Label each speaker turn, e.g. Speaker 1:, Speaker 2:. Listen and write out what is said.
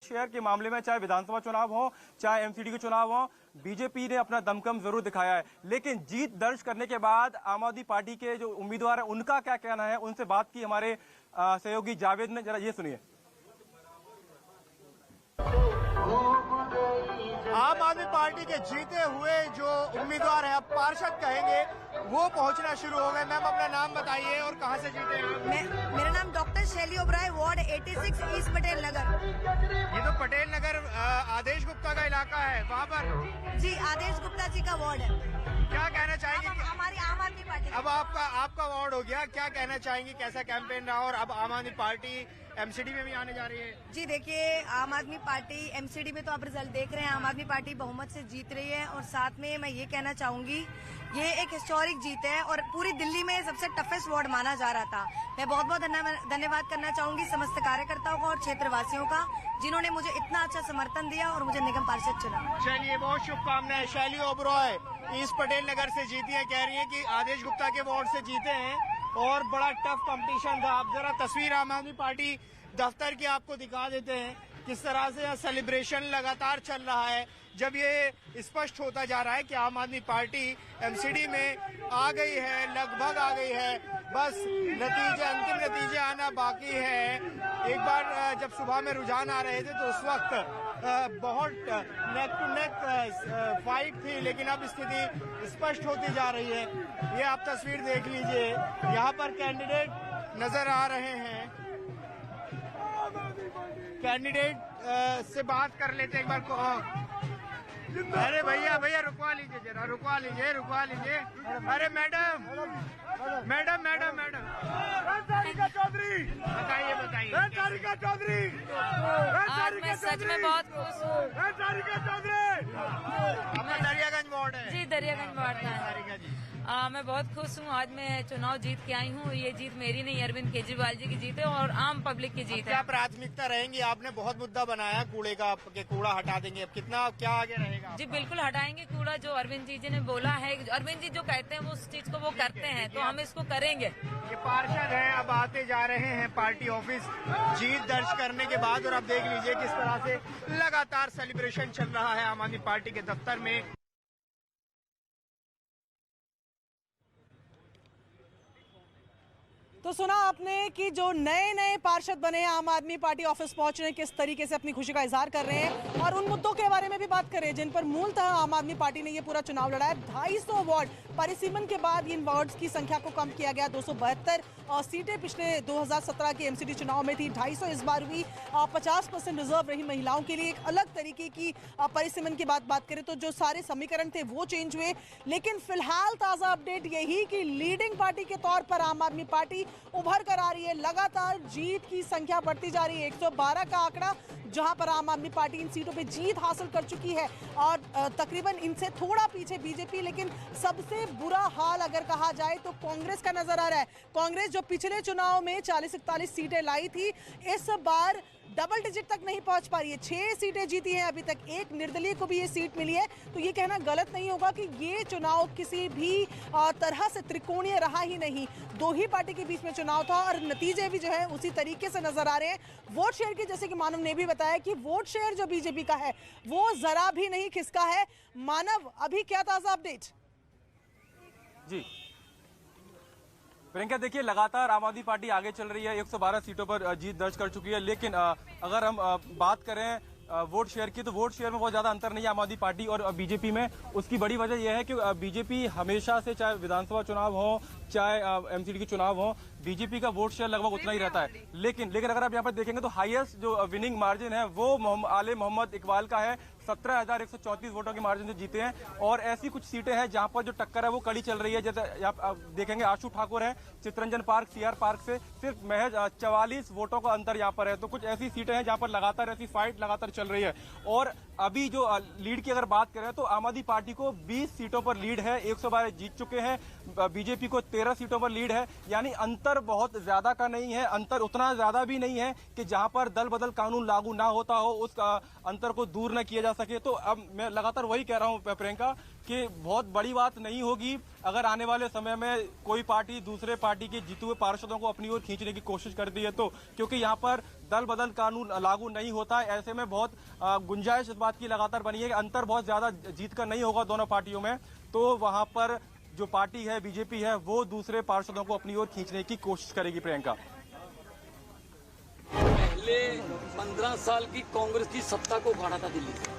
Speaker 1: Share के मामले में चाहे विधानसभा चुनाव हो चाहे एमसीडी के चुनाव हो, बीजेपी ने अपना दमखम जरूर दिखाया है। लेकिन जीत दर्ज करने के बाद आम आदमी पार्टी के जो उम्मीदवार है उनका क्या कहना है, उनसे बात की हमारे सहयोगी जावेद ने, जरा ये सुनिए।
Speaker 2: आम आदमी पार्टी के जीते हुए जो उम्मीदवार हैं, अब पार्षद कहेंगे, वो पहुंचना शुरू हो गए। मैम अपना नाम बताइए और कहां से जीते हैं?
Speaker 3: मेरा नाम डॉक्टर शैली ओबराय, वार्ड 86 ईस्ट पटेल नगर।
Speaker 2: ये तो पटेल नगर आदेश गुप्ता का इलाका है, वहाँ पर?
Speaker 3: जी, आदेश गुप्ता जी का वार्ड है।
Speaker 2: क्या कहना चाहेंगे?
Speaker 3: हमारी आम आदमी पार्टी।
Speaker 2: अब आपका वार्ड हो गया, क्या कहना चाहेंगे, कैसा कैंपेन रहा और अब आम आदमी पार्टी एमसीडी में भी आने जा रही है?
Speaker 3: जी देखिए, आम आदमी पार्टी एमसीडी में तो आप रिजल्ट देख रहे हैं, आम आदमी पार्टी बहुमत से जीत रही है। और साथ में मैं ये कहना चाहूंगी, ये एक हिस्टोरिक जीत है और पूरी दिल्ली में सबसे टफेस्ट वार्ड माना जा रहा था। मैं बहुत बहुत धन्यवाद करना चाहूंगी समस्त कार्यकर्ताओं का और क्षेत्रवासियों का, जिन्होंने मुझे इतना अच्छा समर्थन दिया और मुझे निगम पार्षद चुना।
Speaker 2: चलिए, बहुत शुभकामनाएं। शैली ओबराय ईस्ट पटेल नगर से जीती है, कह रही है कि आदेश गुप्ता के वार्ड से जीते हैं और बड़ा टफ कंपटीशन था। आप जरा तस्वीर आम आदमी पार्टी दफ्तर की आपको दिखा देते हैं, किस तरह से यहाँ सेलिब्रेशन लगातार चल रहा है। जब ये स्पष्ट होता जा रहा है कि आम आदमी पार्टी एमसीडी में आ गई है, लगभग आ गई है, बस अंतिम नतीजे आना बाकी है। एक बार जब सुबह में रुझान आ रहे थे तो उस वक्त बहुत नेक टू नेक फाइट थी, लेकिन अब स्थिति स्पष्ट होती जा रही है। ये आप तस्वीर देख लीजिए, यहाँ पर कैंडिडेट नजर आ रहे हैं। कैंडिडेट से बात कर लेते एक बार। अरे भैया रुकवा लीजिए, जरा रुकवा लीजिए। अरे मैडम
Speaker 4: तारिका चौधरी
Speaker 2: बताइए।
Speaker 4: तारिका चौधरी,
Speaker 5: आज मैं सच में बहुत खुश हूँ।
Speaker 4: तारिका चौधरी
Speaker 2: अपना दरियागंज वार्ड है?
Speaker 5: जी, दरियागंज वार्ड का है।
Speaker 2: तारिका जी,
Speaker 5: मैं बहुत खुश हूँ। आज मैं चुनाव जीत के आई हूँ। ये जीत मेरी नहीं, अरविंद केजरीवाल जी की जीत है और आम पब्लिक की जीत है।
Speaker 2: क्या प्राथमिकता रहेंगी? आपने बहुत मुद्दा बनाया कूड़े का, कि कूड़ा हटा देंगे, अब कितना क्या आगे रहेगा?
Speaker 5: जी बिल्कुल हटाएंगे कूड़ा। जो अरविंद जी ने बोला है, अरविंद जी जो कहते हैं वो उस चीज को वो करते हैं, तो हम इसको करेंगे।
Speaker 2: ये पार्षद हैं, अब आते जा रहे हैं पार्टी ऑफिस जीत दर्ज करने के बाद, और अब देख लीजिए किस तरह से लगातार सेलिब्रेशन चल रहा है आम आदमी पार्टी के दफ्तर में।
Speaker 6: तो सुना आपने कि जो नए नए पार्षद बने आम आदमी पार्टी ऑफिस पहुंच रहे हैं, किस तरीके से अपनी खुशी का इजहार कर रहे हैं और उन मुद्दों के बारे में भी बात करें जिन पर मूलतः आम आदमी पार्टी ने ये पूरा चुनाव लड़ा है। 250 वार्ड परिसीमन के बाद इन वार्ड्स की संख्या को कम किया गया। 272 सीटें पिछले 2017 के एमसीडी चुनाव में थी, 250 इस बार हुई। 50% रिजर्व रही महिलाओं के लिए। एक अलग तरीके की परिसीमन की बात करें तो जो सारे समीकरण थे वो चेंज हुए। लेकिन फिलहाल ताजा अपडेट यही कि लीडिंग पार्टी के तौर पर आम आदमी पार्टी उभर कर आ रही है। लगातार जीत की संख्या बढ़ती जा रही है। 112 का आंकड़ा जहां पर आम आदमी पार्टी इन सीटों पे जीत हासिल कर चुकी है और तकरीबन इनसे थोड़ा पीछे बीजेपी। लेकिन सबसे बुरा हाल अगर कहा जाए तो कांग्रेस का नजर आ रहा है। कांग्रेस जो पिछले चुनाव में 40-41 सीटें लाई थी, इस बार डबल डिजिट तक नहीं पहुंच पा रही है। 6 सीटें जीती हैं अभी तक, एक निर्दलीय को भी ये सीट मिली है। तो ये कहना गलत नहीं होगा कि ये चुनाव किसी भी तरह से त्रिकोणीय रहा ही नहीं। दो ही पार्टी के बीच में चुनाव था और नतीजे भी जो है उसी तरीके से नजर आ रहे हैं। वोट शेयर की, जैसे कि मानव ने भी बताया कि वोट शेयर जो बीजेपी का है वो जरा भी नहीं खिसका है। मानव, अभी क्या ताजा अपडेट?
Speaker 1: जी प्रियंका, देखिए लगातार आम आदमी पार्टी आगे चल रही है, 112 सीटों पर जीत दर्ज कर चुकी है। लेकिन अगर हम बात करें वोट शेयर की, तो वोट शेयर में बहुत ज्यादा अंतर नहीं है आम आदमी पार्टी और बीजेपी में। उसकी बड़ी वजह यह है कि बीजेपी हमेशा से, चाहे विधानसभा चुनाव हो चाहे एमसीडी के चुनाव हो, बीजेपी का वोट शेयर लगभग उतना ही रहता है। लेकिन अगर आप यहाँ पर देखेंगे तो हाईएस्ट जो विनिंग मार्जिन है वो आले मोहम्मद इकबाल का है। 17,134 वोटों के मार्जिन से जीते हैं। और ऐसी कुछ सीटें हैं जहां पर जो टक्कर है वो कड़ी चल रही है। जैसे आप देखेंगे आशु ठाकुर है चित्रंजन पार्क सीआर पार्क से, सिर्फ महज 44 वोटों का अंतर यहाँ पर है। तो कुछ ऐसी सीटें हैं जहां पर लगातार ऐसी फाइट लगातार चल रही है। और अभी जो लीड की अगर बात करें तो आम आदमी पार्टी को 20 सीटों पर लीड है, 112 जीत चुके हैं। बीजेपी को 13 सीटों पर लीड है, यानी अंतर अंतर बहुत ज्यादा का नहीं है, अंतर उतना ज्यादा भी नहीं है कि जहां पर दल बदल कानून लागू ना होता हो उस अंतर को दूर न किया जा सके। तो अब मैं लगातार वही कह रहा हूं प्रियंका कि बहुत बड़ी बात नहीं होगी अगर आने वाले समय में कोई पार्टी दूसरे पार्टी के जीते हुए पार्षदों को अपनी ओर खींचने की कोशिश करती है, तो क्योंकि यहाँ पर दल बदल कानून लागू नहीं होता है, ऐसे में बहुत गुंजाइश इस बात की लगातार बनी है कि अंतर बहुत ज्यादा जीत का नहीं होगा दोनों पार्टियों में, तो वहां पर जो पार्टी है बीजेपी है वो दूसरे पार्षदों को अपनी ओर खींचने की कोशिश करेगी। प्रियंका,
Speaker 7: पहले 15 साल की कांग्रेस की सत्ता को उखाड़ा था दिल्ली से,